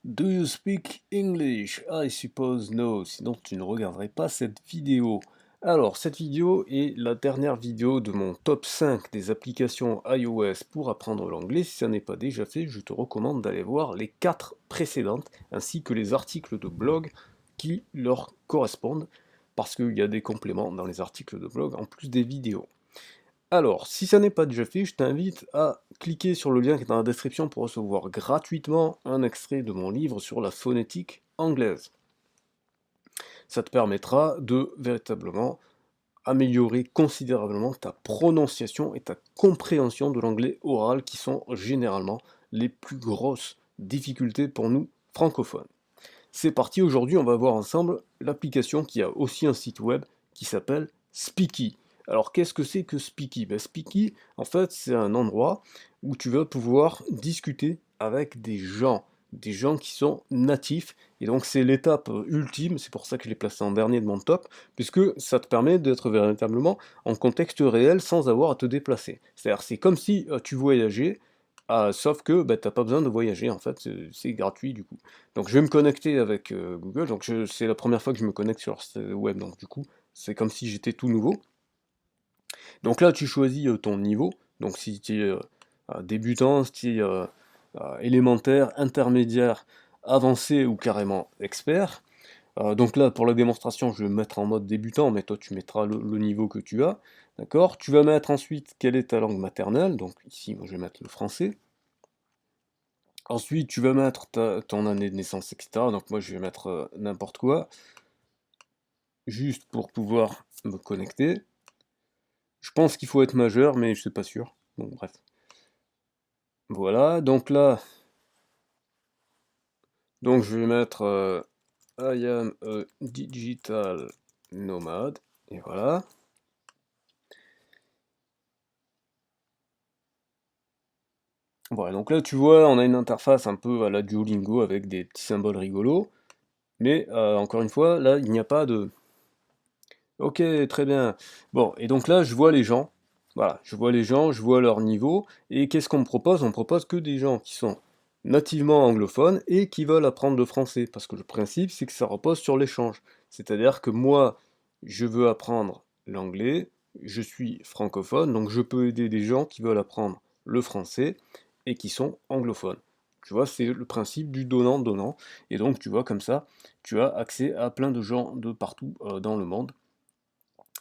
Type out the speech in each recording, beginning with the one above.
Do you speak English? I suppose no, sinon tu ne regarderais pas cette vidéo. Alors, cette vidéo est la dernière vidéo de mon top 5 des applications iOS pour apprendre l'anglais. Si ça n'est pas déjà fait, je te recommande d'aller voir les 4 précédentes, ainsi que les articles de blog qui leur correspondent, parce qu'il y a des compléments dans les articles de blog en plus des vidéos. Alors, si ça n'est pas déjà fait, je t'invite à cliquer sur le lien qui est dans la description pour recevoir gratuitement un extrait de mon livre sur la phonétique anglaise. Ça te permettra de véritablement améliorer considérablement ta prononciation et ta compréhension de l'anglais oral qui sont généralement les plus grosses difficultés pour nous francophones. C'est parti, aujourd'hui on va voir ensemble l'application qui a aussi un site web qui s'appelle Speaky. Alors qu'est-ce que c'est que Speaky? Speaky, en fait, c'est un endroit où tu vas pouvoir discuter avec des gens qui sont natifs, et donc c'est l'étape ultime, c'est pour ça que je l'ai placé en dernier de mon top, puisque ça te permet d'être véritablement en contexte réel sans avoir à te déplacer. C'est-à-dire c'est comme si tu voyageais, sauf que t'as pas besoin de voyager, en fait, c'est gratuit du coup. Donc je vais me connecter avec Google, donc c'est la première fois que je me connecte sur ce web, donc du coup c'est comme si j'étais tout nouveau. Donc là tu choisis ton niveau, donc si tu es débutant, si tu es élémentaire, intermédiaire, avancé ou carrément expert. Donc là pour la démonstration je vais me mettre en mode débutant, mais toi tu mettras le niveau que tu as, d'accord? Tu vas mettre ensuite quelle est ta langue maternelle, donc ici moi je vais mettre le français. Ensuite, tu vas mettre ton année de naissance, etc. Donc moi, je vais mettre n'importe quoi, juste pour pouvoir me connecter. Je pense qu'il faut être majeur, mais je suis pas sûr. Bon, bref. Voilà, donc là, donc je vais mettre I am a digital nomad. Et voilà. Voilà, donc là, tu vois, on a une interface un peu à la Duolingo avec des petits symboles rigolos. Mais encore une fois, là, il n'y a pas de... Ok, très bien. Bon, et donc là, je vois les gens. Voilà, je vois les gens, je vois leur niveau. Et qu'est-ce qu'on me propose? On me propose que des gens qui sont nativement anglophones et qui veulent apprendre le français. Parce que le principe, c'est que ça repose sur l'échange. C'est-à-dire que moi, je veux apprendre l'anglais, je suis francophone, donc je peux aider des gens qui veulent apprendre le français et qui sont anglophones. Tu vois, c'est le principe du donnant-donnant. Et donc, tu vois, comme ça, tu as accès à plein de gens de partout dans le monde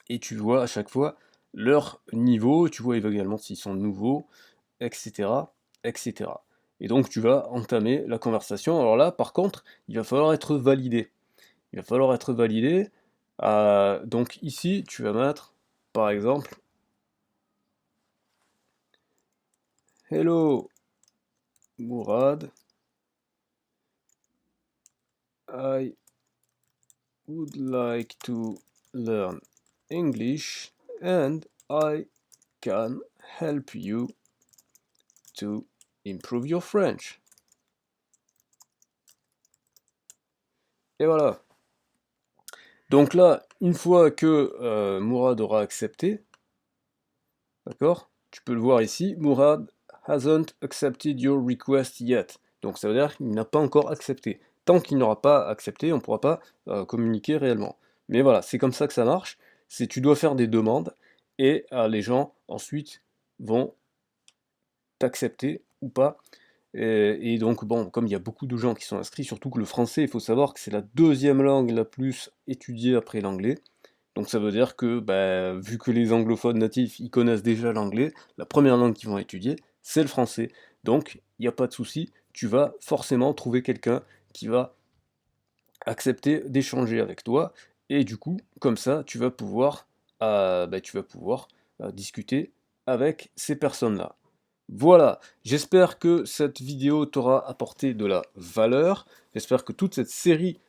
et tu vois à chaque fois leur niveau, tu vois également s'ils sont nouveaux, etc., etc. Et donc tu vas entamer la conversation. Alors là, par contre, il va falloir être validé. Il va falloir être validé. Donc ici, tu vas mettre, par exemple, Hello Mourad, I would like to learn English and I can help you to improve your French. Et voilà. Donc là, une fois que Mourad aura accepté, d'accord? Tu peux le voir ici, Mourad hasn't accepted your request yet. Donc ça veut dire qu'il n'a pas encore accepté. Tant qu'il n'aura pas accepté, on ne pourra pas communiquer réellement. Mais voilà, c'est comme ça que ça marche. C'est tu dois faire des demandes et les gens ensuite vont t'accepter ou pas. Et donc bon, comme il y a beaucoup de gens qui sont inscrits, surtout que le français, il faut savoir que c'est la deuxième langue la plus étudiée après l'anglais. Donc ça veut dire que, vu que les anglophones natifs, ils connaissent déjà l'anglais, la première langue qu'ils vont étudier, c'est le français. Donc, il n'y a pas de souci, tu vas forcément trouver quelqu'un qui va accepter d'échanger avec toi, et du coup, comme ça, tu vas pouvoir discuter avec ces personnes-là. Voilà, j'espère que cette vidéo t'aura apporté de la valeur. J'espère que toute cette série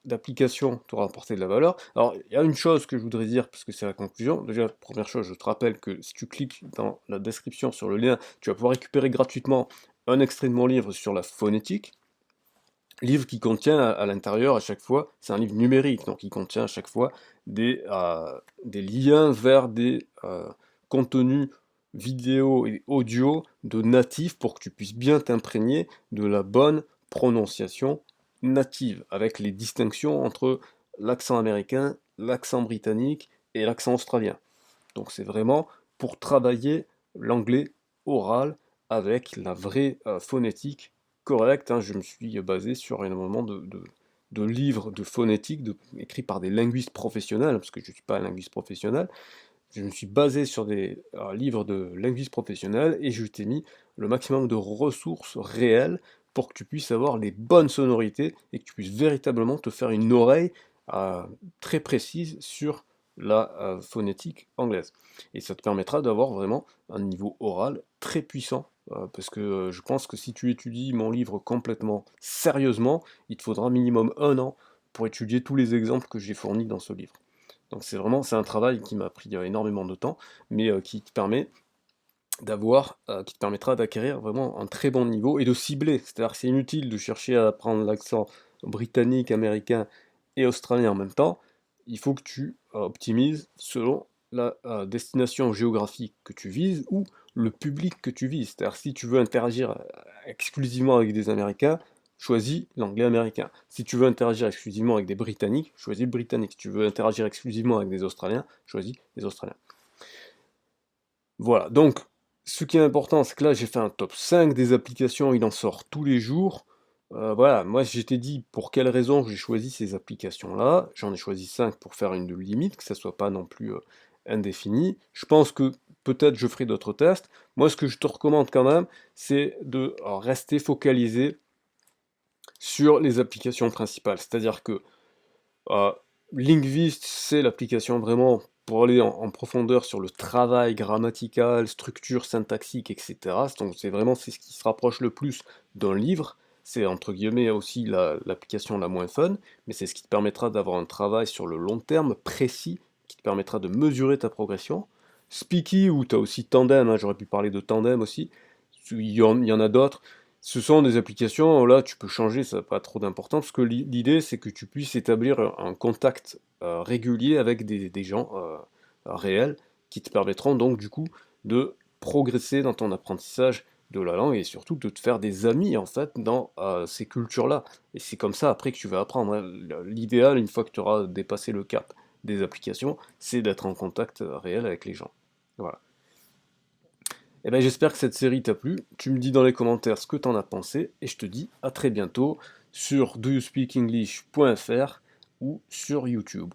d'applications t'aura apporté de la valeur. Alors, il y a une chose que je voudrais dire, parce que c'est la conclusion. Déjà, première chose, je te rappelle que si tu cliques dans la description sur le lien, tu vas pouvoir récupérer gratuitement un extrait de mon livre sur la phonétique. Livre qui contient à l'intérieur à chaque fois, c'est un livre numérique, donc il contient à chaque fois des liens vers des contenus vidéo et audio de natifs pour que tu puisses bien t'imprégner de la bonne prononciation native, avec les distinctions entre l'accent américain, l'accent britannique et l'accent australien. Donc c'est vraiment pour travailler l'anglais oral avec la vraie phonétique correcte, hein. Je me suis basé sur énormément de livres de phonétique écrits par des linguistes professionnels, parce que je ne suis pas un linguiste professionnel. Je me suis basé sur des livres de linguistes professionnels et je t'ai mis le maximum de ressources réelles pour que tu puisses avoir les bonnes sonorités et que tu puisses véritablement te faire une oreille très précise sur la phonétique anglaise. Et ça te permettra d'avoir vraiment un niveau oral très puissant, parce que je pense que si tu étudies mon livre complètement sérieusement, il te faudra minimum 1 an pour étudier tous les exemples que j'ai fournis dans ce livre. Donc c'est un travail qui m'a pris énormément de temps, mais qui te permettra d'acquérir vraiment un très bon niveau et de cibler. C'est-à-dire que c'est inutile de chercher à apprendre l'accent britannique, américain et australien en même temps. Il faut que tu optimises selon la destination géographique que tu vises ou le public que tu vises. C'est-à-dire si tu veux interagir exclusivement avec des Américains, choisis l'anglais américain. Si tu veux interagir exclusivement avec des Britanniques, choisis le britannique. Si tu veux interagir exclusivement avec des Australiens, choisis les Australiens. Voilà, donc ce qui est important, c'est que là j'ai fait un top 5 des applications, il en sort tous les jours. Voilà, moi je t'ai dit pour quelles raisons j'ai choisi ces applications-là. J'en ai choisi 5 pour faire une limite, que ça soit pas non plus indéfini. Je pense que peut-être je ferai d'autres tests. Moi ce que je te recommande quand même, c'est de rester focalisé sur les applications principales. C'est-à-dire que euh, Linkvist, c'est l'application vraiment pour aller en profondeur sur le travail grammatical, structure syntaxique, etc. Donc c'est ce qui se rapproche le plus d'un livre. C'est entre guillemets aussi l'application la moins fun, mais c'est ce qui te permettra d'avoir un travail sur le long terme précis, qui te permettra de mesurer ta progression. Speaky, où tu as aussi Tandem, hein, j'aurais pu parler de Tandem aussi, il y en a d'autres. Ce sont des applications, là tu peux changer, ça n'a pas trop d'importance, parce que l'idée c'est que tu puisses établir un contact régulier avec des gens réels, qui te permettront donc du coup de progresser dans ton apprentissage de la langue et surtout de te faire des amis en fait dans ces cultures-là. Et c'est comme ça après que tu vas apprendre, hein. L'idéal, une fois que tu auras dépassé le cap des applications, c'est d'être en contact réel avec les gens. Voilà. Eh ben, j'espère que cette série t'a plu. Tu me dis dans les commentaires ce que t'en as pensé et je te dis à très bientôt sur doyouspeakenglish.fr ou sur YouTube.